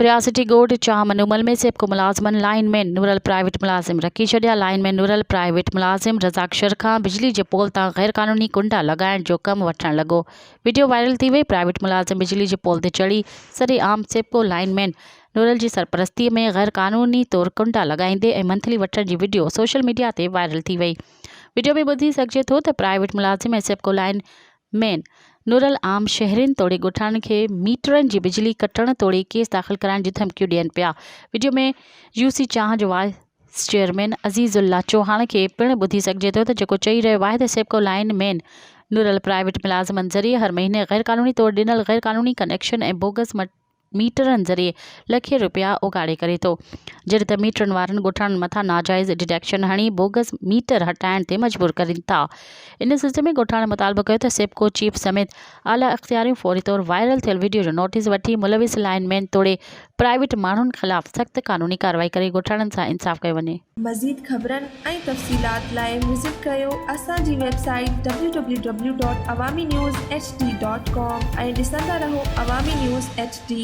पिरिया city ॻोठ चाह मनूमल में सेबको मुलाज़िमन लाइनमैन नूरल प्राइवेट मुलाज़िम रखी छॾिया। लाइनमैन नूरल प्राइवेट मुलाज़िम रज़ाक शर खां बिजली जे पोल तां गैर क़ानूनी कुंडा लॻाइण जो कमु वठणु लॻो। वीडियो वायरल थी वई। प्राइवेट मुलाज़िम बिजली जे पोल ते चढ़ी सरे आम सेबको लाइनमैन नूरल जी सरपरस्तीअ में गैर क़ानूनी तौर कुंडा लॻाईंदे ऐं मंथली वठण जी वीडियो सोशल मीडिया ते वायरल थी वई। वीडियो में ॿुधी सघिजे थो त प्राइवेट मुलाज़िम ऐं सेबको लाइनमैन नूरल आम शहरिन तोड़े ॻोठाणनि खे मीटरनि जी बिजली कटण तोड़े केस दाख़िल कराइण जी धमकियूं ॾियनि पिया। वीडियो में यूसी चाह जो वाइस चेयरमैन अज़ीज़ुल्ला चौहान खे पिणु ॿुधी सघिजे थो त जेको चई रहियो आहे त सेबको लाइनमैन नूरल प्राइवेट मुलाज़िमनि ज़रिए हर महीने गैर क़ानूनी तौर ॾिनल गैर क़ानूनी कनेक्शन ऐं बोगस मीटरनि ज़रिए लखे रुपया उगाड़े करे थो, जॾहिं त मीटरनि वारनि ॻोठाणनि मथां नाजाइज़ डिडक्शन हणी बोगस मीटर हटाइण ते मजबूर कनि था। इन सिलसिले में ॻोठाणे मुतालबो कयो त सेबको चीफ समेत आला इख़्तियारियूं फौरी तौर वायरल थियल वीडियो जो नोटिस वठी मुलविस लाइनमैन तोड़े प्राइवेट माण्हुनि ख़िलाफ़ सख़्त क़ानूनी कार्रवाई करे ॻोठाणनि सां इंसाफ़ कयो वञे। मज़ीद ख़बरनि ऐं तफ़सीलात लाइ विज़िट कयो असांजी वेबसाइट www.awamiNewsHD.com ऐं ॾिसंदा रहो अवामी न्यूज़ HD।